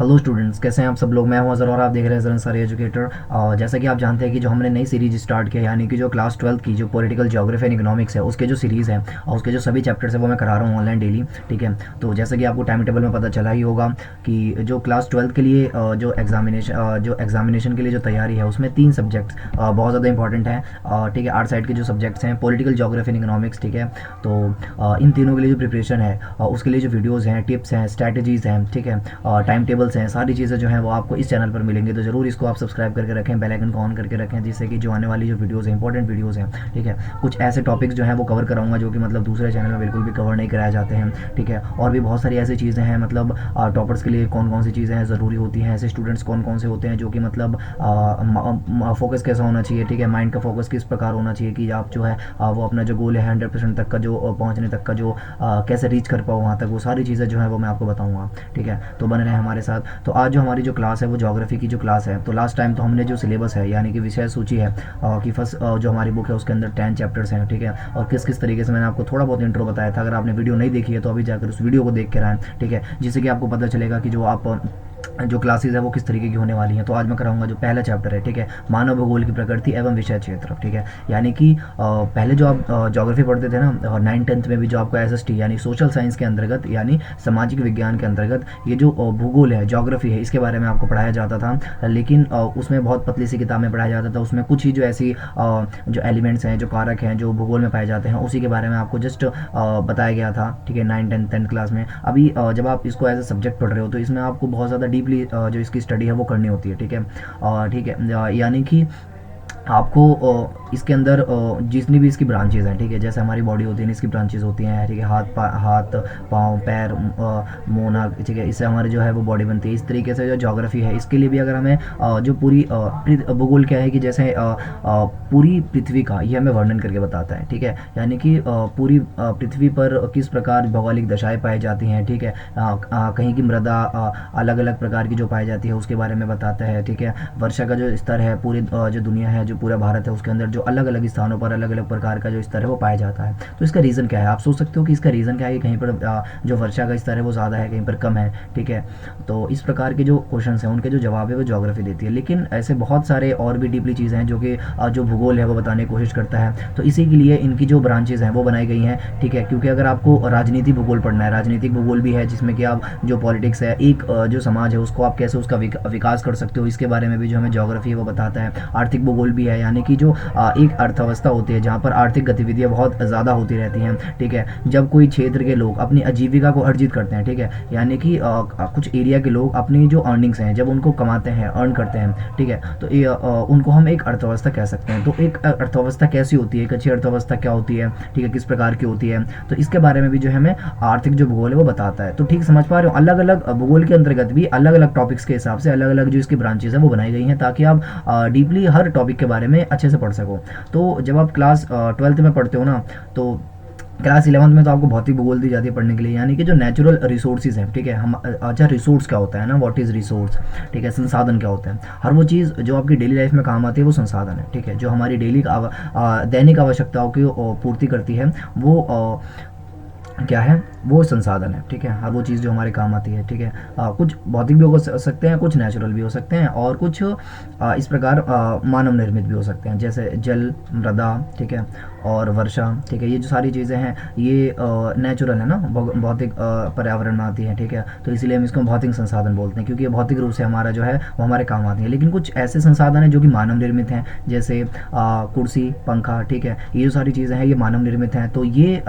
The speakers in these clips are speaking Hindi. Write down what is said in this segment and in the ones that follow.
हेलो स्टूडेंट्स, कैसे हैं आप सब लोग। मैं हूं अज़र और आप देख रहे हैं ज़रन सारी एजुकेटर। जैसा कि आप जानते हैं कि जो हमने नई सीरीज स्टार्ट किया, यानी कि जो क्लास 12 की जो पॉलिटिकल ज्योग्राफी एंड इकोनॉमिक्स है, उसके जो सीरीज़ है और उसके जो सभी चैप्टर्स है वो मैं करा रहा हूँ ऑनलाइन डेली। ठीक है, तो जैसा कि आपको टाइम टेबल में पता चला ही होगा कि जो क्लास 12 के लिए जो एग्जामिनेशन के लिए जो तैयारी है उसमें 3 सब्जेक्ट्स बहुत ज़्यादा इंपॉर्टेंट हैं। ठीक है, आर्ट साइड के जो सब्जेक्ट्स हैं पॉलिटिकल ज्योग्राफी एंड इकोनॉमिक्स। ठीक है, तो इन तीनों के लिए जो प्रिपरेशन है उसके लिए जो वीडियोज़ हैं, टिप्स हैं, स्ट्रैटेजीज़ हैं, ठीक है, टाइम टेबल्स हैं, सारी चीज़ें जो हैं वो आपको इस चैनल पर मिलेंगे। तो ज़रूर इसको आप सब्सक्राइब करके रखें, बेल आइकन को ऑन करके रखें, जिससे कि जो आने वाली जो वीडियोज़ हैं, इंपॉर्टेंट वीडियोज़ हैं, ठीक है, कुछ ऐसे टॉपिक्स जो हैं वो कवर कराऊंगा जो कि मतलब दूसरे चैनल में बिल्कुल भी कवर नहीं कराए जाते हैं। ठीक है, और भी बहुत सारी ऐसी चीज़ें हैं, मतलब टॉपर्स के लिए कौन कौन सी चीज़ें हैं ज़रूरी होती हैं, ऐसे स्टूडेंट्स कौन कौन से होते हैं जो कि मतलब फोकस कैसा होना चाहिए, ठीक है, माइंड का फोकस किस प्रकार होना चाहिए कि आप जो है वो अपना जो गोल है 100% तक का जो पहुँचने तक का जो कैसे रीच कर पाओ वहाँ तक, वो सारी चीज़ें जो है वो मैं आपको बताऊँगा। ठीक है, तो बने रहें हमारे साथ। तो आज जो हमारी जो क्लास है वो ज्योग्राफी की जो क्लास है, तो लास्ट टाइम तो हमने जो सिलेबस है यानी कि विषय सूची है कि फर्स्ट जो हमारी बुक है उसके अंदर 10 चैप्टर्स हैं। ठीक है, और किस किस तरीके से मैंने आपको थोड़ा बहुत इंट्रो बताया था। अगर आपने वीडियो नहीं देखी है तो अभी जाकर उस वीडियो को देख के आएँ, ठीक है, जिससे कि आपको पता चलेगा कि जो क्लासेस है वो किस तरीके की होने वाली हैं। तो आज मैं कराऊंगा जो पहला चैप्टर है, ठीक है, मानव भूगोल की प्रकृति एवं विषय क्षेत्र। ठीक है, यानी कि पहले जो आप ज्योग्राफी पढ़ते थे ना 9th-10th में भी, जो आपको एसएसटी यानी सोशल साइंस के अंतर्गत यानी सामाजिक विज्ञान के अंतर्गत ये जो भूगोल है, ज्योग्राफी है, इसके बारे में आपको पढ़ाया जाता था। लेकिन उसमें बहुत पतली सी किताब में पढ़ाया जाता था। उसमें कुछ ही जो ऐसी जो एलिमेंट्स हैं, जो कारक हैं, जो भूगोल में पाए जाते हैं, उसी के बारे में आपको जस्ट बताया गया था। ठीक है, 9th-10th क्लास में। अभी जब आप इसको एज ए सब्जेक्ट पढ़ रहे हो तो इसमें आपको बहुत ज़्यादा डीपली जो इसकी स्टडी है वो करनी होती है। ठीक है, ठीक है, यानी कि आपको इसके अंदर जितनी भी इसकी ब्रांचेज़ हैं, ठीक है, जैसे हमारी बॉडी होती है इसकी ब्रांचेज़ होती हैं। ठीक है, हाथ पाँव पैर मुँह नाक, ठीक है, इससे हमारी जो है वो बॉडी बनती है। इस तरीके से जो ज्योग्राफी है इसके लिए भी अगर हमें जो पूरी भूगोल क्या है कि जैसे पूरी पृथ्वी का ये हमें वर्णन करके बताता है। ठीक है, यानी कि पूरी पृथ्वी पर किस प्रकार भौगोलिक दशाएँ पाई जाती हैं। ठीक है, कहीं की मृदा अलग अलग प्रकार की जो पाई जाती है उसके बारे में बताता है। ठीक है, वर्षा का जो स्तर है, पूरी जो दुनिया है, जो पूरा भारत है, उसके अंदर जो अलग अलग स्थानों पर अलग अलग प्रकार का जो स्तर है वो पाया जाता है। तो इसका रीज़न क्या है, आप सोच सकते हो कि इसका रीज़न क्या है कि कहीं पर जो वर्षा का स्तर है वो ज़्यादा है, कहीं पर कम है। ठीक है, तो इस प्रकार के जो क्वेश्चन हैं उनके जो जवाब है वो ज्योग्राफी देती है। लेकिन ऐसे बहुत सारे और भी डीपली चीज़ें हैं जो कि जो भूगोल है वो बताने की कोशिश करता है। तो इसी के लिए इनकी जो ब्रांचेज़ हैं वो बनाई गई हैं। ठीक है, क्योंकि अगर आपको राजनीति भूगोल पढ़ना है, राजनीतिक भूगोल भी है जिसमें कि आप जो पॉलिटिक्स है, एक जो समाज है उसको आप कैसे उसका विकास कर सकते हो, इसके बारे में भी जो हमें ज्योग्राफी है वो बताता है। आर्थिक भूगोल भी है, यानी कि जो एक अर्थव्यवस्था होती है जहाँ पर आर्थिक गतिविधियाँ बहुत ज़्यादा होती रहती हैं। ठीक है, जब कोई क्षेत्र के लोग अपनी आजीविका को अर्जित करते हैं, ठीक है, यानी कि कुछ एरिया के लोग अपनी जो अर्निंग्स हैं जब उनको कमाते हैं, अर्न करते हैं, ठीक है, तो उनको हम एक अर्थव्यवस्था कह सकते हैं। तो एक अर्थव्यवस्था कैसी होती है, एक अच्छी अर्थव्यवस्था क्या होती है, ठीक है, किस प्रकार की होती है, तो इसके बारे में भी जो हमें आर्थिक जो भूगोल है वो बताता है। तो ठीक समझ पा रहे हो, अलग अलग भूगोल के अंतर्गत भी अलग अलग टॉपिक्स के हिसाब से अलग अलग जो इसकी ब्रांचेज है वो बनाई गई हैं, ताकि आप डीपली हर टॉपिक के बारे में अच्छे से पढ़ सको। तो जब आप क्लास 12th में पढ़ते हो ना, तो क्लास 11th में तो आपको भौतिक भूगोल दी जाती है पढ़ने के लिए, यानी कि जो नेचुरल रिसोर्सेज हैं। ठीक है, हम अच्छा रिसोर्स क्या होता है ना, व्हाट इज़ रिसोर्स, ठीक है, संसाधन क्या होता है। हर वो चीज़ जो आपकी डेली लाइफ में काम आती है वो संसाधन है। ठीक है, जो हमारी डेली दैनिक आवश्यकताओं की पूर्ति करती है वो क्या है, वो संसाधन है। ठीक है, हर वो चीज़ जो हमारे काम आती है। ठीक है, कुछ भौतिक भी हो सकते हैं, कुछ नेचुरल भी हो सकते हैं, और कुछ इस प्रकार मानव निर्मित भी हो सकते हैं, जैसे जल, मृदा, ठीक है, और वर्षा। ठीक है, ये जो सारी चीज़ें हैं ये नेचुरल है ना, भौतिक पर्यावरण में आती है। ठीक है, तो इसीलिए हम इसको भौतिक संसाधन बोलते हैं, क्योंकि ये भौतिक रूप से हमारा जो है वो हमारे काम आती है। लेकिन कुछ ऐसे संसाधन हैं जो कि मानव निर्मित हैं, जैसे कुर्सी, पंखा, ठीक है, ये जो सारी चीज़ें हैं ये मानव निर्मित हैं। तो ये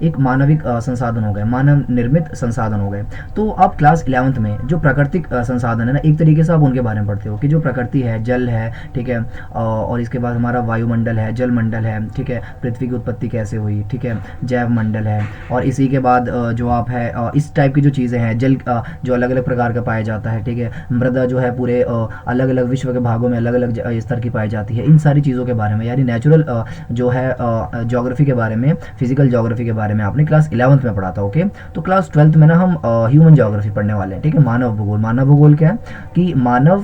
एक मानविक संसाधन हो गए, मानव निर्मित संसाधन हो गए। तो आप क्लास 11th में जो प्राकृतिक संसाधन है ना, एक तरीके से आप उनके बारे में पढ़ते हो कि जो प्रकृति है, जल है, ठीक है, और इसके बाद हमारा वायुमंडल है, जल मंडल है, ठीक है, पृथ्वी की उत्पत्ति कैसे हुई, ठीक है, जैव मंडल है, और इसी के बाद जो आप है इस टाइप की जो चीज़ें हैं, जल जो अलग अलग प्रकार का पाया जाता है। ठीक है, मृदा जो है पूरे अलग अलग विश्व के भागों में अलग अलग स्तर की पाई जाती है। इन सारी चीज़ों के बारे में, यानी नेचुरल जो है ज्योग्राफी के बारे में, फिजिकल ज्योग्राफी के बारे में आपने क्लास 11 11th में पढ़ा था। ओके, तो क्लास 12th में ना हम ह्यूमन ज्योग्राफी पढ़ने वाले हैं। ठीक है, मानव भूगोल। मानव भूगोल क्या है कि मानव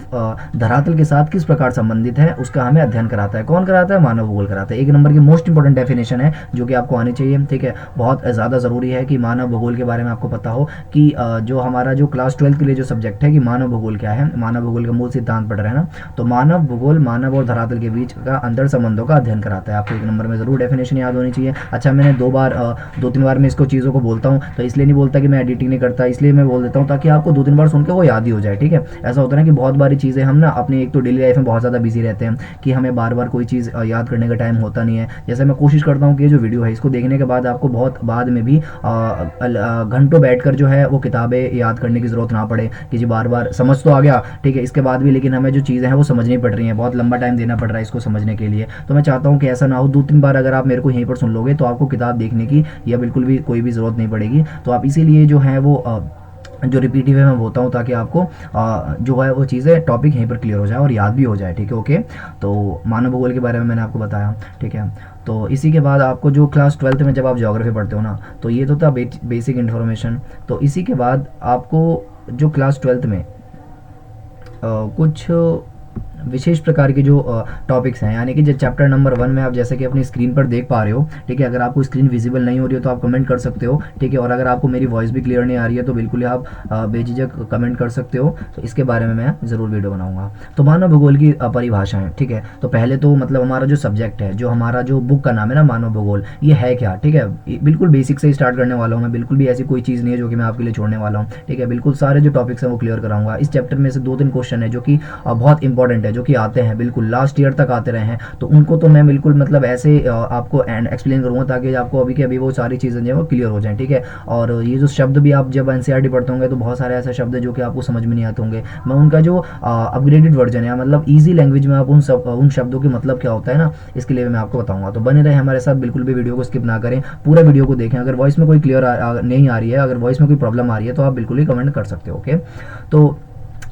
धरातल के साथ किस प्रकार संबंधित है उसका हमें अध्ययन कराता है। कौन कराता है? मानव भूगोल कराता है। एक नंबर की मोस्ट इंपॉर्टेंट डेफिनेशन है जो कि आपको आनी चाहिए। ठीक है, बहुत ज़्यादा ज़रूरी है कि मानव भूगोल के बारे में आपको पता हो कि जो हमारा जो क्लास 12th के लिए जो सब्जेक्ट है कि मानव भूगोल क्या है, मानव भूगोल का मूल सिद्धांत पढ़ रहे हैं ना, तो मानव भूगोल मानव और धरातल के बीच का अंतर संबंधों का अध्ययन कराता है। आपको एक नंबर में जरूर डेफिनेशन याद होनी चाहिए। अच्छा, मैंने 2-3 बार मैं इसको चीज़ों को बोलता हूँ, तो इसलिए नहीं बोलता कि मैं एडिटिंग नहीं करता, इसलिए मैं बोल देता हूँ ताकि आपको 2-3 बार सुन के वो याद ही हो जाए। ठीक है, ऐसा होता है ना कि बहुत बारी चीज़ें हम ना अपनी एक तो डेली लाइफ में बहुत ज़्यादा बिजी रहते हैं कि हमें बार बार कोई चीज़ याद करने का टाइम होता नहीं है। जैसे मैं कोशिश करता हूँ कि ये जो वीडियो है इसको देखने के बाद आपको बहुत बाद में भी घंटों बैठकर जो है वो किताबें याद करने की ज़रूरत ना पड़े कि जी बार बार समझ तो आ गया, ठीक है, इसके बाद भी लेकिन हमें जो चीज़ें हैं वो समझनी पड़ रही हैं, बहुत लंबा टाइम देना पड़ रहा है इसको समझने के लिए। तो मैं चाहता हूँ कि ऐसा ना हो। 2-3 बार अगर आप मेरे को यहीं पर सुन लोगे तो आपको किताब देखने की या बिल्कुल भी कोई भी ज़रूरत नहीं पड़ेगी। तो आप इसीलिए जो है वो जो रिपीटिव है मैं बोलता हूँ ताकि आपको जो है वो चीज़ें टॉपिक यहीं पर क्लियर हो जाए और याद भी हो जाए। ठीक है, ओके। तो मानव भूगोल के बारे में मैंने आपको बताया। ठीक है, तो इसी के बाद आपको जो क्लास 12th में जब आप ज्योग्राफी पढ़ते हो ना, तो ये तो था बेसिक इन्फॉर्मेशन। तो इसी के बाद आपको जो क्लास 12th में कुछ विशेष प्रकार के जो टॉपिक्स हैं, यानी कि जो चैप्टर नंबर 1 में आप जैसे कि अपनी स्क्रीन पर देख पा रहे हो। ठीक है, अगर आपको स्क्रीन विजिबल नहीं हो रही हो तो आप कमेंट कर सकते हो। ठीक है, और अगर आपको मेरी वॉइस भी क्लियर नहीं आ रही है तो बिल्कुल ही आप बेझिझक कमेंट कर सकते हो। तो इसके बारे में मैं ज़रूर वीडियो बनाऊंगा। तो मानव भूगोल की परिभाषाएं। ठीक है, तो पहले तो मतलब हमारा जो सब्जेक्ट है, जो हमारा जो बुक का नाम है ना मानव भूगोल, ये है क्या? ठीक है, बिल्कुल बेसिक से ही स्टार्ट करने वाला हूँ मैं, बिल्कुल भी ऐसी कोई चीज़ नहीं है जो कि मैं आपके लिए छोड़ने वाला हूँ। ठीक है, बिल्कुल सारे जो टॉपिक्स हैं वो क्लियर कराऊंगा। इस चैप्टर में से 2-3 क्वेश्चन है जो कि बहुत इंपॉर्टेंट है, जो कि आते हैं बिल्कुल लास्ट ईयर तक आते रहे हैं, तो उनको तो मैं बिल्कुल मतलब ऐसे आपको एक्सप्लेन करूंगा ताकि आपको अभी के अभी वो सारी चीज़ें जो है वो क्लियर हो जाएं। ठीक है, और ये जो शब्द भी आप जब एनसीईआरटी पढ़ते होंगे तो बहुत सारे ऐसे शब्द हैं जो कि आपको समझ में नहीं आते होंगे। मैं उनका जो अपग्रेडेड वर्जन है, मतलब ईजी लैंग्वेज में आप उन शब्दों के मतलब क्या होता है ना, इसके लिए मैं आपको बताऊंगा। तो बने रहे हमारे साथ, बिल्कुल भी वीडियो को स्किप ना करें, पूरा वीडियो को देखें। अगर वॉइस में कोई क्लियर नहीं आ रही है, अगर वॉइस में कोई प्रॉब्लम आ रही है तो आप बिल्कुल ही कमेंट कर सकते हो। ओके, तो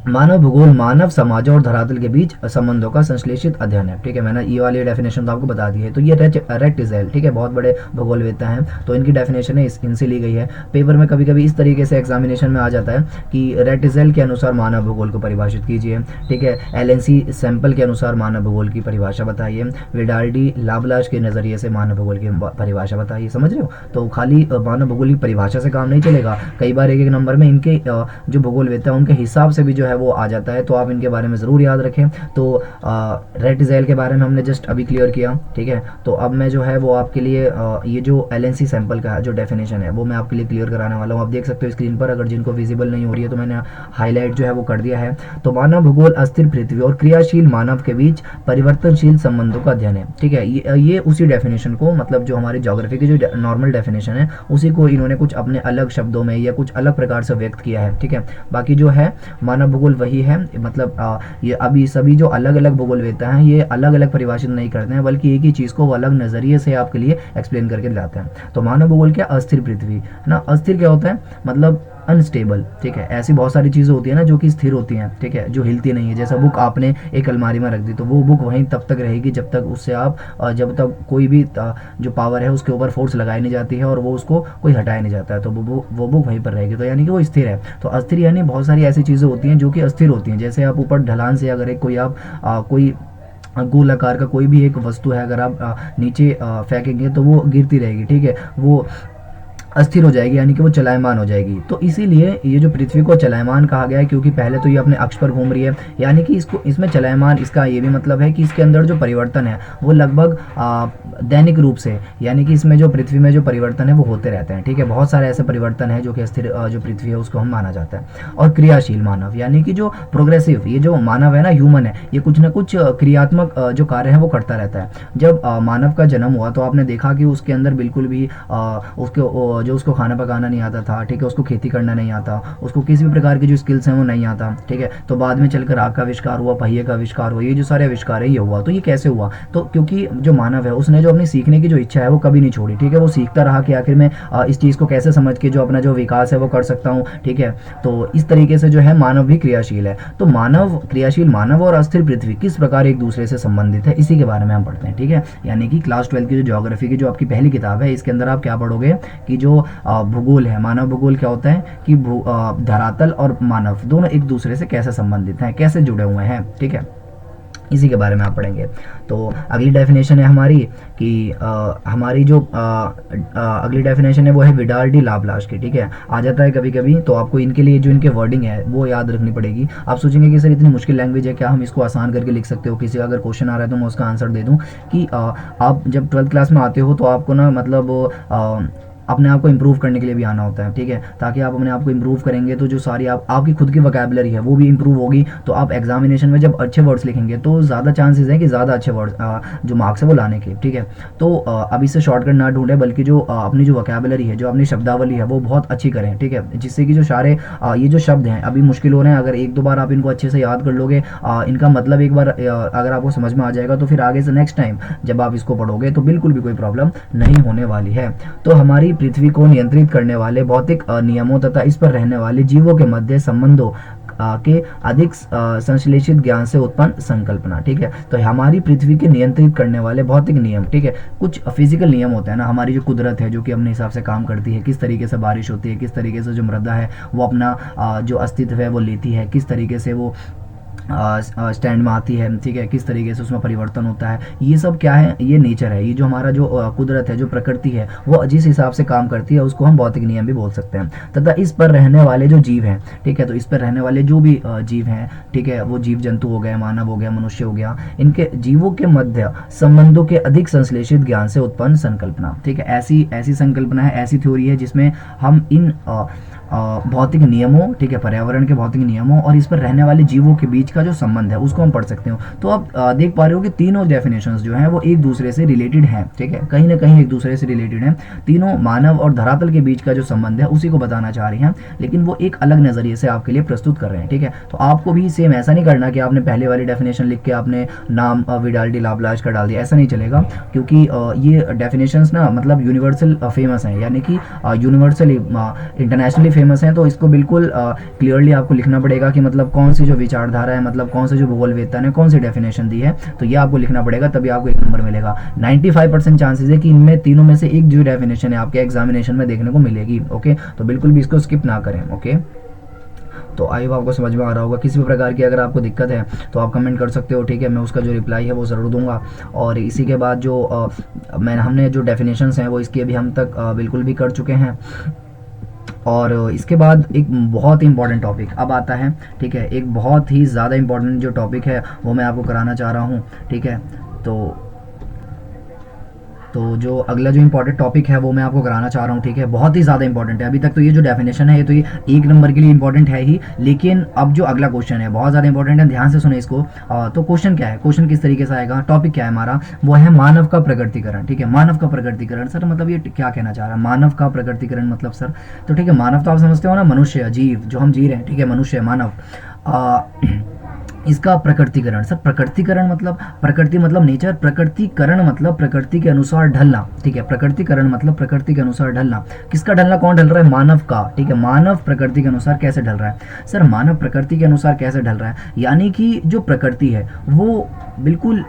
मानव भूगोल मानव समाज और धरातल के बीच संबंधों का संश्लेषित अध्ययन है। ठीक है, मैंने ये वाली डेफिनेशन तो आपको बता दी है। तो ये रेटिजेल, ठीक है, बहुत बड़े भूगोलवेत्ता हैं, तो इनकी डेफिनेशन है इनसे ली गई है। पेपर में कभी कभी इस तरीके से एग्जामिनेशन में आ जाता है कि रेटिजेल के अनुसार मानव भूगोल को परिभाषित कीजिए। ठीक है, एलएनसी सैंपल के अनुसार मानव भूगोल की परिभाषा बताइए। विडाल्डी लाबलाश के नज़रिए से मानव भूगोल की परिभाषा बताइए। समझ रहे हो? तो खाली मानव भूगोल की परिभाषा से काम नहीं चलेगा, कई बार एक एक नंबर में इनके जो भूगोलवेत्ता है उनके हिसाब से भी जो है वो आ जाता है, तो आप इनके बारे में ज़रूर याद रखें। तो रेटिजेल के बारे में हमने जस्ट अभी क्लियर किया। ठीक है, तो अब मैं जो है वो आपके लिए ये जो एलएनसी सैंपल का जो डेफिनेशन है वो मैं आपके लिए क्लियर कराने वाला हूँ। आप देख सकते हो स्क्रीन पर, अगर जिनको विजिबल नहीं हो रही है तो मैंने हाईलाइट जो है वो कर दिया है। तो मानव भूगोल अस्थिर पृथ्वी और क्रियाशील मानव के बीच परिवर्तनशील संबंधों का अध्ययन है। ठीक है, ये उसी डेफिनेशन को, मतलब जो हमारी ज्योग्राफी की जो नॉर्मल डेफिनेशन है उसी को इन्होंने कुछ अपने अलग शब्दों में या कुछ अलग प्रकार से व्यक्त किया है। ठीक है, बाकी जो है मानव भूगोल वही है, मतलब ये अभी सभी जो अलग अलग भूगोलवेत्ता हैं ये अलग अलग परिभाषित नहीं करते हैं, बल्कि एक ही चीज़ को वो अलग नज़रिए से आपके लिए एक्सप्लेन करके लाते हैं। तो मानव भूगोल क्या? अस्थिर पृथ्वी है ना। अस्थिर क्या होता है? मतलब अनस्टेबल। ठीक है, ऐसी बहुत सारी चीज़ें होती है ना जो कि स्थिर होती हैं। ठीक है, जो हिलती नहीं है। जैसा बुक आपने एक अलमारी में रख दी तो वो बुक वहीं तब तक रहेगी जब तक उससे आप जब तक कोई भी जो पावर है उसके ऊपर फोर्स लगाई नहीं जाती है और वो उसको कोई हटाया नहीं जाता है, तो वो बुक वहीं पर रहेगी। तो यानी कि वो स्थिर है। तो अस्थिर यानी बहुत सारी ऐसी चीज़ें होती हैं जो कि अस्थिर होती हैं। जैसे आप ऊपर ढलान से अगर एक कोई आप कोई गोल आकार का कोई भी एक वस्तु है अगर आप नीचे फेंकेंगे तो वो गिरती रहेगी। ठीक है, वो अस्थिर हो जाएगी, यानी कि वो चलायमान हो जाएगी। तो इसीलिए ये जो पृथ्वी को चलायमान कहा गया है, क्योंकि पहले तो ये अपने अक्ष पर घूम रही है, यानी कि इसमें चलायमान, इसका ये भी मतलब है कि इसके अंदर जो परिवर्तन है वो लगभग दैनिक रूप से, यानी कि इसमें जो पृथ्वी में जो परिवर्तन है वो होते रहते हैं। ठीक है, बहुत सारे ऐसे परिवर्तन है जो कि अस्थिर जो पृथ्वी है उसको हम माना जाता है। और क्रियाशील मानव, यानी कि जो प्रोग्रेसिव, ये जो मानव है ना, ह्यूमन है, ये कुछ ना कुछ क्रियात्मक जो कार्य है वो करता रहता है। जब मानव का जन्म हुआ तो आपने देखा कि उसके अंदर बिल्कुल भी उसके जो उसको खाना पकाना नहीं आता था। ठीक है, उसको खेती करना नहीं आता, उसको किसी भी प्रकार की जो स्किल्स हैं वो नहीं आता। ठीक है, तो बाद में चलकर आग का आविष्कार हुआ, पहिए का आविष्कार हुआ, ये जो सारे आविष्कार है ये हुआ। तो ये कैसे हुआ? तो क्योंकि जो मानव है उसने जो अपनी सीखने की जो इच्छा है वो कभी नहीं छोड़ी। ठीक है, वो सीखता रहा कि आखिर में इस चीज़ को कैसे समझ के जो अपना जो विकास है वो कर सकता हूँ। ठीक है, तो इस तरीके से जो है मानव भी क्रियाशील है। तो मानव, क्रियाशील मानव और अस्थिर पृथ्वी किस प्रकार एक दूसरे से संबंधित है, इसी के बारे में हम पढ़ते हैं। ठीक है, यानी कि क्लास 12 की जो ज्योग्राफी की जो आपकी पहली किताब है इसके अंदर आप क्या पढ़ोगे कि जो जो भूगोल है, मानव भूगोल क्या होता है कि धरातल और मानव दोनों एक दूसरे से कैसे संबंधित हैं, कैसे जुड़े हुए हैं, ठीक है, इसी के बारे में आप पढ़ेंगे। तो अगली डेफिनेशन है हमारी कि हमारी जो अगली डेफिनेशन है वो है विडाल डी लाप्लास की, ठीक है। आ जाता है कभी कभी, तो आपको इनके लिए जो इनके वर्डिंग है वो याद रखनी पड़ेगी। आप सोचेंगे कि सर इतनी मुश्किल लैंग्वेज है, क्या हम इसको आसान करके लिख सकते हो? किसी का अगर क्वेश्चन आ रहा है तो मैं उसका आंसर दे दूँ कि आप जब 12th क्लास में आते हो तो आपको ना मतलब अपने आप को इम्प्रूव करने के लिए भी आना होता है, ठीक है। ताकि आप अपने आप को इम्प्रूव करेंगे तो जो सारी आपकी खुद की वोकैबुलरी है वो भी इम्प्रूव होगी। तो आप एग्जामिनेशन में जब अच्छे वर्ड्स लिखेंगे तो ज़्यादा चांसेस है कि ज़्यादा अच्छे वर्ड्स जो मार्क्स है वो लाने के, ठीक है। तो अब इससे शॉर्टकट ना ढूंढें, बल्कि जो अपनी जो वोकैबुलरी है, जो अपनी शब्दावली है वो बहुत अच्छी करें, ठीक है। जिससे कि जो सारे ये जो शब्द हैं अभी मुश्किल हो रहे हैं, अगर एक दो बार आप इनको अच्छे से याद कर लोगे, इनका मतलब एक बार अगर आपको समझ में आ जाएगा तो फिर आगे से नेक्स्ट टाइम जब आप इसको पढ़ोगे तो बिल्कुल भी कोई प्रॉब्लम नहीं होने वाली है। तो हमारी पृथ्वी को नियंत्रित करने वाले भौतिक नियमों तथा इस पर रहने वाले जीवों के मध्य संबंधों के अधिक संश्लेषित ज्ञान से उत्पन्न संकल्पना, ठीक है। तो हमारी पृथ्वी के नियंत्रित करने वाले भौतिक नियम, ठीक है, कुछ फिजिकल नियम होते हैं ना, हमारी जो कुदरत है जो कि अपने हिसाब से काम करती है, किस तरीके से बारिश होती है, किस तरीके से जो मृदा है वो अपना जो अस्तित्व है वो लेती है, किस तरीके से वो स्टैंड में आती है, ठीक है, किस तरीके से उसमें परिवर्तन होता है, ये सब क्या है, ये नेचर है। ये जो हमारा जो कुदरत है, जो प्रकृति है, वो जिस हिसाब से काम करती है उसको हम भौतिक नियम भी बोल सकते हैं। तथा इस पर रहने वाले जो जीव हैं, ठीक है, तो इस पर रहने वाले जो भी जीव हैं, ठीक है, वो जीव जंतु हो गए, मानव हो गया, मनुष्य हो गया, इनके जीवों के मध्य संबंधों के अधिक संश्लेषित ज्ञान से उत्पन्न संकल्पना, ठीक है। ऐसी संकल्पना है, ऐसी थ्योरी है जिसमें हम इन भौतिक नियमों, ठीक है, पर्यावरण के भौतिक नियमों और इस पर रहने वाले जीवों के बीच का जो संबंध है उसको हम पढ़ सकते हो। तो आप देख पा रहे हो कि तीनों डेफिनेशंस जो हैं वो एक दूसरे से रिलेटेड हैं, ठीक है, कहीं ना कहीं एक दूसरे से रिलेटेड हैं। तीनों मानव और धरातल के बीच का जो संबंध है उसी को बताना चाह रही हैं, लेकिन वो एक अलग नजरिए से आपके लिए प्रस्तुत कर रहे हैं, ठीक है। तो आपको भी सेम ऐसा नहीं करना कि आपने पहले वाली डेफिनेशन लिख के आपने नाम विडाल डी लाप्लास का डाल दिया, ऐसा नहीं चलेगा, क्योंकि ये डेफिनेशंस ना मतलब यूनिवर्सल फेमस हैं, यानी कि यूनिवर्सली इंटरनेशनली फेमस हैं। तो इसको बिल्कुल क्लियरली आपको लिखना पड़ेगा कि मतलब कौन सी जो विचारधारा है, मतलब कौन से जो भूगोलवेत्ता ने कौन सी डेफिनेशन दी है, तो ये आपको लिखना पड़ेगा, तभी आपको एक नंबर मिलेगा। 95% चांसेस है कि इनमें तीनों में से एक जो डेफिनेशन है आपके एग्जामिनेशन में देखने को मिलेगी, ओके। तो बिल्कुल भी इसको स्किप ना करें, ओके। तो आई होप आपको समझ में आ रहा होगा। किसी भी प्रकार की अगर आपको दिक्कत है तो आप कमेंट कर सकते हो, ठीक है, मैं उसका जो रिप्लाई है वो ज़रूर दूंगा। और इसी के बाद जो हमने जो डेफिनेशंस हैं वो इसकी अभी हम तक बिल्कुल भी कर चुके हैं। और इसके बाद एक बहुत ही इंपॉर्टेंट टॉपिक अब आता है, ठीक है, एक बहुत ही ज़्यादा इंपॉर्टेंट जो टॉपिक है वो मैं आपको कराना चाह रहा हूँ, ठीक है। तो जो अगला जो इंपॉर्टेंट टॉपिक है वो मैं आपको कराना चाह रहा हूँ, ठीक है, बहुत ही ज़्यादा इंपॉर्टेंट है। अभी तक तो ये जो डेफिनेशन है ये तो ये एक नंबर के लिए इंपॉर्टेंट है ही, लेकिन अब जो अगला क्वेश्चन है बहुत ज़्यादा इंपॉर्टेंट है, ध्यान से सुने इसको। तो क्वेश्चन क्या है, क्वेश्चन किस तरीके से आएगा, टॉपिक क्या है हमारा, वो है मानव का प्रकटीकरण, ठीक है। मानव का प्रकटीकरण, सर मतलब ये क्या कहना चाह रहा है, मानव का प्रकटीकरण मतलब सर, तो ठीक है, मानव तो आप समझते हो ना, मनुष्य, जीव जो हम जी रहे हैं, ठीक है, मनुष्य, मानव, इसका प्रकृतिकरण, सर प्रकृतिकरण मतलब प्रकृति मतलब नेचर, प्रकृतिकरण मतलब प्रकृति के अनुसार ढलना, ठीक है। प्रकृतिकरण मतलब प्रकृति के अनुसार ढलना, किसका ढलना, कौन ढल रहा है, मानव का, ठीक है। मानव प्रकृति के अनुसार कैसे ढल रहा है, सर मानव प्रकृति के अनुसार कैसे ढल रहा है, यानी कि जो प्रकृति है वो बिल्कुल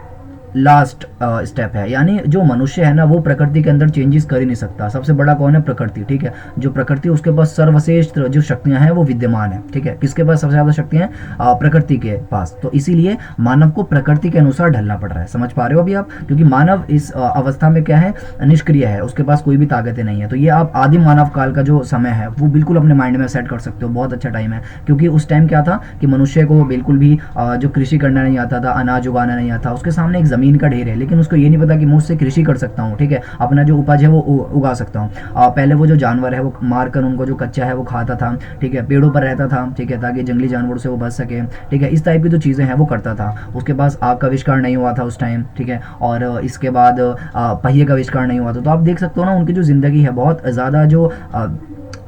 लास्ट स्टेप है, यानी जो मनुष्य है ना वो प्रकृति के अंदर चेंजेस कर ही नहीं सकता। सबसे बड़ा कौन है, प्रकृति, ठीक है। जो प्रकृति उसके पास सर्वश्रेष्ठ जो शक्तियां हैं वो विद्यमान है, ठीक है। किसके पास सबसे ज्यादा शक्तियां हैं, प्रकृति के पास। तो इसीलिए मानव को प्रकृति के अनुसार ढलना पड़ रहा है, समझ पा रहे हो अभी आप, क्योंकि मानव इस अवस्था में क्या है, निष्क्रिय है, उसके पास कोई भी ताकतें नहीं है। तो ये आप आदिम मानव काल का जो समय है वो बिल्कुल अपने माइंड में सेट कर सकते हो, बहुत अच्छा टाइम है, क्योंकि उस टाइम क्या था कि मनुष्य को बिल्कुल भी जो कृषि करना नहीं आता था, अनाज उगाना नहीं आता, उसके सामने एक जमीन का ढेर है, लेकिन उसको ये नहीं पता कि मैं उससे कृषि कर सकता हूँ, ठीक है, अपना जो उपज है वो उगा सकता हूँ। पहले वो जो जानवर है वो मार कर उनको जो कच्चा है वो खाता था, ठीक है, पेड़ों पर रहता था, ठीक है, ताकि जंगली जानवरों से वो बच सके, ठीक है, इस टाइप की जो चीज़ें हैं वो करता था। उसके पास आग का आविष्कार नहीं हुआ था उस टाइम, ठीक है, और इसके बाद पहिए का आविष्कार नहीं हुआ था। तो आप देख सकते हो ना उनकी जो ज़िंदगी है बहुत ज़्यादा जो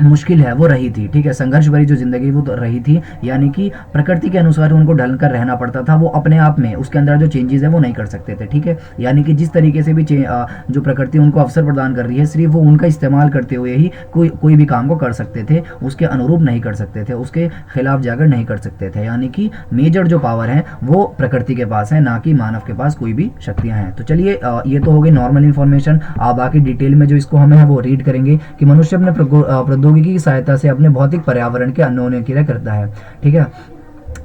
मुश्किल है वो रही थी, ठीक है, संघर्ष भरी जो ज़िंदगी वो तो रही थी, यानी कि प्रकृति के अनुसार उनको ढल कर रहना पड़ता था। वो अपने आप में उसके अंदर जो चेंजेस है वो नहीं कर सकते थे, ठीक है, यानी कि जिस तरीके से भी जो प्रकृति उनको अवसर प्रदान कर रही है, सिर्फ वो उनका इस्तेमाल करते हुए ही कोई भी काम को कर सकते थे, उसके अनुरूप नहीं कर सकते थे, उसके खिलाफ जाकर नहीं कर सकते थे। यानी कि मेजर जो पावर है वो प्रकृति के पास है, ना कि मानव के पास कोई भी शक्तियाँ हैं। तो चलिए ये तो हो गई नॉर्मल इन्फॉर्मेशन। बाकी डिटेल में जो इसको हमें है वो रीड करेंगे कि मनुष्य अपने प्रौद्योगिकी की सहायता से अपने भौतिक पर्यावरण के अन्योन्य क्रिया करता है, ठीक है।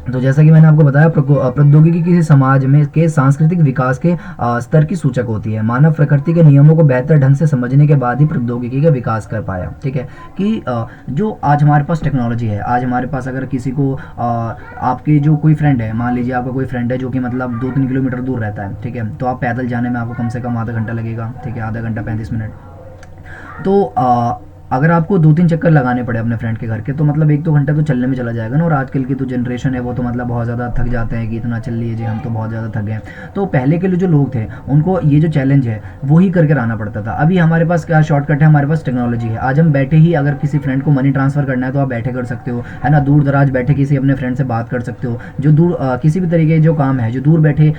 तो जैसा कि मैंने आपको बताया, प्रौद्योगिकी किसी समाज में के सांस्कृतिक विकास के स्तर की सूचक होती है। मानव प्रकृति के नियमों को बेहतर ढंग से समझने के बाद ही प्रौद्योगिकी का विकास कर पाया, ठीक है। कि जो आज हमारे पास टेक्नोलॉजी है, आज हमारे पास अगर किसी को आपके जो कोई फ्रेंड है, मान लीजिए आपका कोई फ्रेंड है जो कि मतलब 2-3 किलोमीटर दूर रहता है, ठीक है, तो आप पैदल जाने में आपको कम से कम आधा घंटा लगेगा, ठीक है, आधा घंटा 35 मिनट। तो अगर आपको 2-3 चक्कर लगाने पड़े अपने फ्रेंड के घर के, तो मतलब 1-2 घंटा तो चलने में चला जाएगा ना। और आजकल की तो जनरेशन है वो तो मतलब बहुत ज़्यादा थक जाते हैं कि इतना चल लीजिए, हम तो बहुत ज़्यादा थक गए। तो पहले के लिए जो लोग थे उनको ये जो चैलेंज है वो ही करके आना पड़ता था। अभी हमारे पास क्या शॉर्टकट है, हमारे पास टेक्नोलॉजी है। आज हम बैठे ही अगर किसी फ्रेंड को मनी ट्रांसफ़र करना है तो आप बैठे कर सकते हो, है ना, दूर दराज बैठे किसी अपने फ्रेंड से बात कर सकते हो। जो दूर किसी भी तरीके जो काम है जो दूर बैठे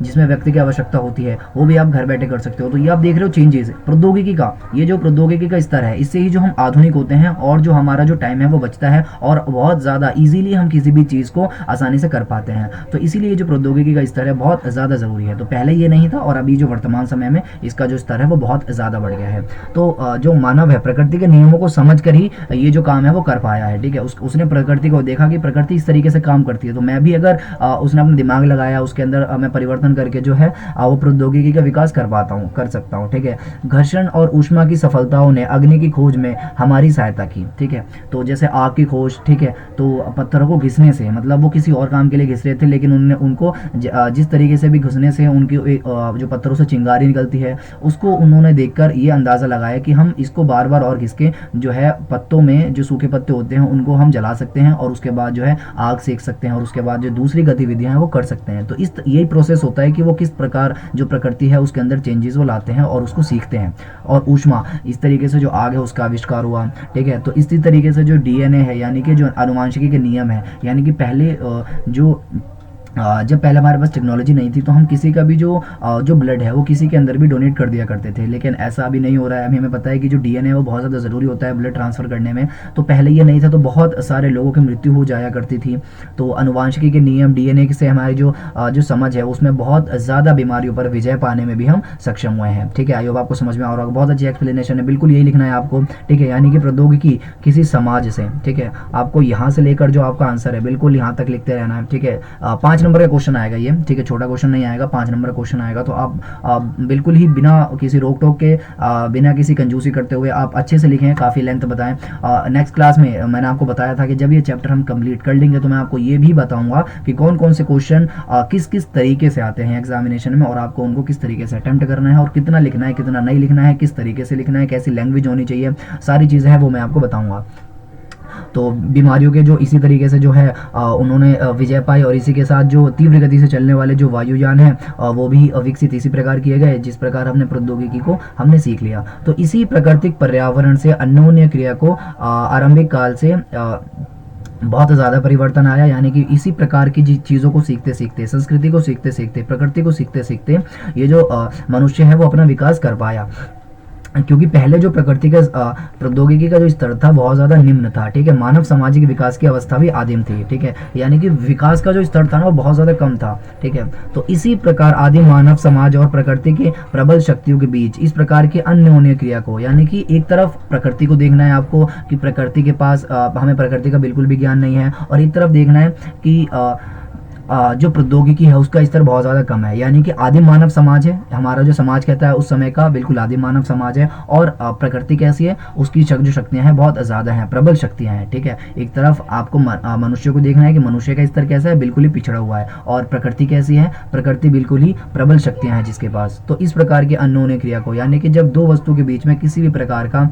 जिसमें व्यक्ति की आवश्यकता होती है वो भी आप घर बैठे कर सकते हो। तो ये आप देख रहे हो चेंजेस प्रौद्योगिकी का, ये जो प्रौद्योगिकी का स्तर है, इससे ही जो हम आधुनिक होते हैं और जो हमारा जो टाइम है वो बचता है और बहुत ज़्यादा इजीली हम किसी भी चीज़ को आसानी से कर पाते हैं। तो इसीलिए जो प्रौद्योगिकी का स्तर है बहुत ज़्यादा ज़रूरी है। तो पहले ये नहीं था और अभी जो वर्तमान समय में इसका जो स्तर है वो बहुत ज़्यादा बढ़ गया है। तो जो मानव है प्रकृति के नियमों को समझ कर ही ये जो काम है वो कर पाया है, ठीक है। उसने प्रकृति को देखा कि प्रकृति इस तरीके से काम करती है, तो मैं भी अगर उसने अपना दिमाग लगाया, उसके अंदर मैं परिवर्तन करके जो है वो प्रौद्योगिकी का विकास कर पाता हूँ, कर सकता हूँ, ठीक है। घर्षण और ऊष्मा की सफलताओं ने अग्नि की खोज में हमारी सहायता की, ठीक है। तो जैसे आग की खोज, ठीक है, तो पत्थरों को घिसने से, मतलब वो किसी और काम के लिए घिस रहे थे, लेकिन उन्होंने उनको जिस तरीके से भी घिसने से उनकी जो पत्थरों से चिंगारी निकलती है उसको उन्होंने देखकर ये अंदाज़ा लगाया कि हम इसको बार बार और घिस के जो है पत्तों में जो सूखे पत्ते होते हैं उनको हम जला सकते हैं और उसके बाद जो है आग सेक सकते हैं और उसके बाद जो दूसरी गतिविधियां हैं वो कर सकते हैं। तो यही प्रोसेस होता है कि वो किस प्रकार जो प्रकृति है उसके अंदर चेंजेस वो लाते हैं और उसको सीखते हैं। और ऊष्मा, इस तरीके से जो आग है उसका आविष्कार हुआ, ठीक है। तो इसी तरीके से जो डीएनए है, यानी कि जो आनुवंशिकी के नियम है, यानी कि पहले जब पहले हमारे पास टेक्नोलॉजी नहीं थी तो हम किसी का भी जो ब्लड है वो किसी के अंदर भी डोनेट कर दिया करते थे, लेकिन ऐसा अभी नहीं हो रहा है। अभी हमें पता है कि जो डीएनए है वो बहुत ज़्यादा ज़रूरी होता है ब्लड ट्रांसफ़र करने में। तो पहले ये नहीं था तो बहुत सारे लोगों की मृत्यु हो जाया करती थी। तो आनुवंशिकी के नियम, डीएनए से हमारी जो समझ है उसमें बहुत ज़्यादा बीमारियों पर विजय पाने में भी हम सक्षम हुए हैं, ठीक है। आई होप आपको समझ में आ रहा होगा, बहुत अच्छी एक्सप्लेनेशन है, बिल्कुल यही लिखना है आपको, ठीक है। यानी कि प्रौद्योगिकी किसी समाज से, ठीक है, आपको यहाँ से लेकर जो आपका आंसर है बिल्कुल यहाँ तक लिखते रहना है, ठीक है। 5 नंबर का क्वेश्चन आएगा ये, ठीक है, छोटा क्वेश्चन नहीं आएगा, 5 नंबर का क्वेश्चन आएगा। तो आप बिल्कुल ही बिना किसी रोक टोक के, बिना किसी कंजूसी करते हुए आप अच्छे से लिखें, काफ़ी लेंथ बताएं। नेक्स्ट क्लास में मैंने आपको बताया था कि जब ये चैप्टर हम कंप्लीट कर लेंगे तो मैं आपको ये भी बताऊंगा कि कौन कौन से क्वेश्चन किस किस तरीके से आते हैं एग्जामिनेशन में और आपको उनको किस तरीके से अटेम्प्ट करना है और कितना लिखना है कितना नहीं लिखना है, किस तरीके से लिखना है, कैसी लैंग्वेज होनी चाहिए, सारी चीज़ें हैं वो मैं आपको बताऊँगा। तो बीमारियों के जो इसी तरीके से जो है उन्होंने विजय पाई और इसी के साथ जो तीव्र गति से चलने वाले जो वायुयान हैं वो भी विकसित इसी प्रकार किए गए जिस प्रकार हमने प्रौद्योगिकी को हमने सीख लिया। तो इसी प्राकृतिक पर्यावरण से अन्योन्य क्रिया को आरंभिक काल से बहुत ज़्यादा परिवर्तन आया, यानी कि इसी प्रकार की चीज़ों को सीखते सीखते, संस्कृति को सीखते सीखते, प्रकृति को सीखते सीखते ये जो मनुष्य है वो अपना विकास कर पाया। क्योंकि पहले जो प्रकृति का प्रौद्योगिकी का जो स्तर था बहुत ज़्यादा निम्न था, ठीक है। मानव सामाजिक विकास की अवस्था भी आदिम थी, ठीक है, यानी कि विकास का जो स्तर था ना वो बहुत ज़्यादा कम था, ठीक है। तो इसी प्रकार आदिम मानव समाज और प्रकृति के प्रबल शक्तियों के बीच इस प्रकार की अन्योन्य क्रिया को, यानी कि एक तरफ प्रकृति को देखना है आपको कि प्रकृति के पास हमें प्रकृति का बिल्कुल भी ज्ञान नहीं है, और एक तरफ देखना है कि जो प्रौद्योगिकी है उसका स्तर बहुत ज़्यादा कम है, यानी कि आदिम मानव समाज है हमारा जो समाज कहता है उस समय का, बिल्कुल आदिम मानव समाज है। और प्रकृति कैसी है, उसकी जो शक्तियाँ हैं बहुत ज़्यादा हैं, प्रबल शक्तियाँ हैं, ठीक है। एक तरफ आपको मनुष्य को देखना है कि मनुष्य का स्तर कैसा है, बिल्कुल ही पिछड़ा हुआ है, और प्रकृति कैसी है, प्रकृति बिल्कुल ही प्रबल शक्तियाँ हैं जिसके पास। तो इस प्रकार की अन्योन्य क्रिया को, यानी कि जब दो वस्तु के बीच में किसी भी प्रकार का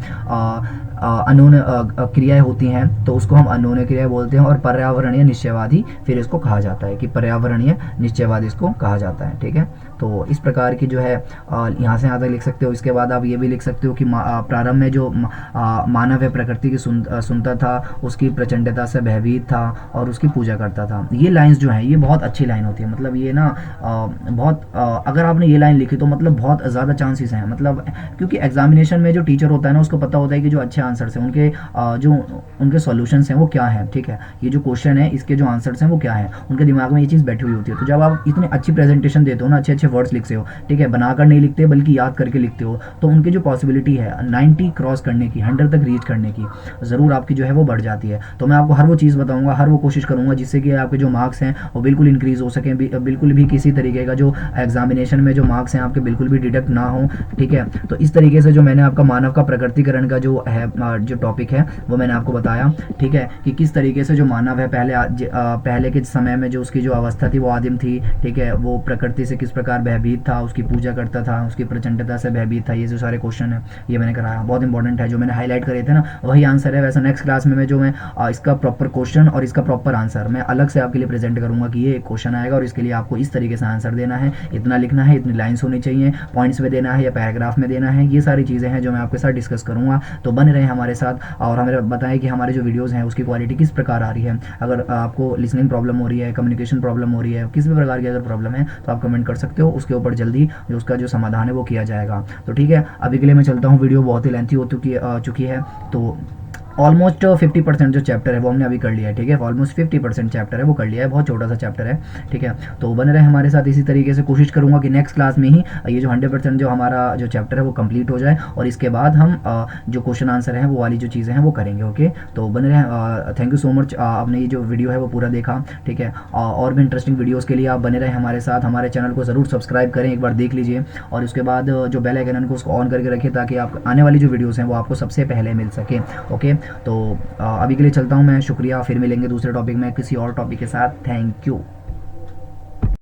अन्योन्य क्रियाएं होती हैं तो उसको हम अन्योन्य क्रिया बोलते हैं। और पर्यावरणीय निश्चयवादी फिर इसको कहा जाता है कि पर्यावरणीय निश्चयवादी इसको कहा जाता है, ठीक है। तो इस प्रकार की जो है यहाँ से यहाँ तक लिख सकते हो। इसके बाद आप ये भी लिख सकते हो कि प्रारंभ में जो मानव है प्रकृति की सुनता था, उसकी प्रचंडता से भयभीत था और उसकी पूजा करता था। ये लाइंस जो हैं ये बहुत अच्छी लाइन होती है, मतलब ये ना बहुत अगर आपने ये लाइन लिखी तो मतलब बहुत ज़्यादा चांसेस हैं, मतलब क्योंकि एग्जामिनेशन में जो टीचर होता है ना उसको पता होता है कि जो अच्छे आंसर्स हैं उनके जो उनके सॉल्यूशंस हैं वो क्या है, ठीक है, ये जो क्वेश्चन है इसके जो आंसर्स हैं वो क्या है, उनके दिमाग में ये चीज़ बैठी हुई होती है। तो जब आप इतनी अच्छी प्रेजेंटेशन देते हो ना, अच्छे अच्छे वर्ड्स लिखते हो, ठीक है, बनाकर नहीं लिखते बल्कि याद करके लिखते हो, तो उनकी जो पॉसिबिलिटी है 90 क्रॉस करने की, 100 तक रीच करने की, ज़रूर आपकी जो है वो बढ़ जाती है। तो मैं आपको हर वो चीज़ बताऊंगा, हर वो कोशिश करूंगा जिससे कि आपके जो मार्क्स हैं वो बिल्कुल इंक्रीज़ हो सकें, बिल्कुल भी किसी तरीके का जो एग्जामिनेशन में जो मार्क्स हैं आपके बिल्कुल भी डिडक्ट ना हो, ठीक है। तो इस तरीके से जो मैंने आपका मानव का प्रकृतिकरण का जो है जो टॉपिक है वो मैंने आपको बताया, ठीक है, कि किस तरीके से जो मानव है पहले के समय में जो उसकी जो अवस्था थी वो आदिम थी, ठीक है, वो प्रकृति से किस प्रकार भयभीत था, उसकी पूजा करता था, उसकी प्रचंडता से भयभीत था। ये जो सारे क्वेश्चन है ये मैंने कराया, बहुत इंपॉर्टेंट है, जो मैंने हाईलाइट करे थे ना वही आंसर है। वैसे नेक्स्ट क्लास में मैं इसका प्रॉपर क्वेश्चन और इसका प्रॉपर आंसर मैं अलग से आपके लिए प्रेजेंट करूंगा कि ये क्वेश्चन आएगा और इसके लिए आपको इस तरीके से आंसर देना है, इतना लिखना है, इतनी लाइन्स होनी चाहिए, पॉइंट्स में देना है या पैराग्राफ में देना है, ये सारी चीज़ें हैं जो मैं आपके साथ डिस्कस करूँगा। तो बने रहें हमारे साथ और हमें बताएं कि हमारे जो वीडियोज़ हैं उसकी क्वालिटी किस प्रकार आ रही है। अगर आपको लिसनिंग प्रॉब्लम हो रही है, कम्युनिकेशन प्रॉब्लम हो रही है, किसी भी प्रकार की अगर प्रॉब्लम है तो आप कमेंट कर सकते हो, उसके ऊपर जल्दी जो उसका जो समाधान है वो किया जाएगा। तो ठीक है, अभी के लिए मैं चलता हूँ, वीडियो बहुत ही लेंथी हो चुकी है। तो ऑलमोस्ट 50% जो चैप्टर है वो हमने अभी कर लिया है, ठीक है, ऑलमोस्ट 50% चैप्टर है वो कर लिया है, बहुत छोटा सा चैप्टर है, ठीक है। तो बने रहे हमारे साथ, इसी तरीके से कोशिश करूँगा कि नेक्स्ट क्लास में ही ये जो 100% जो हमारा जो चैप्टर है वो कंप्लीट हो जाए और इसके बाद हम जो क्वेश्चन आंसर हैं वो वाली जो चीज़ें हैं वो करेंगे। ओके, तो बने रहे, थैंक यू सो मच, आपने ये जो वीडियो है वो पूरा देखा, ठीक है। और भी इंटरेस्टिंग वीडियोज़ के लिए आप बने रहे हमारे साथ, हमारे चैनल को ज़रूर सब्सक्राइब करें, एक बार देख लीजिए और उसके बाद जो बेल आइकन है उसको ऑन करके रखिए ताकि आप आने वाली जो वीडियोज़ हैं वो आपको सबसे पहले मिल सके। ओके, तो अभी के लिए चलता हूँ मैं, शुक्रिया, फिर मिलेंगे दूसरे टॉपिक में किसी और टॉपिक के साथ। Thank you.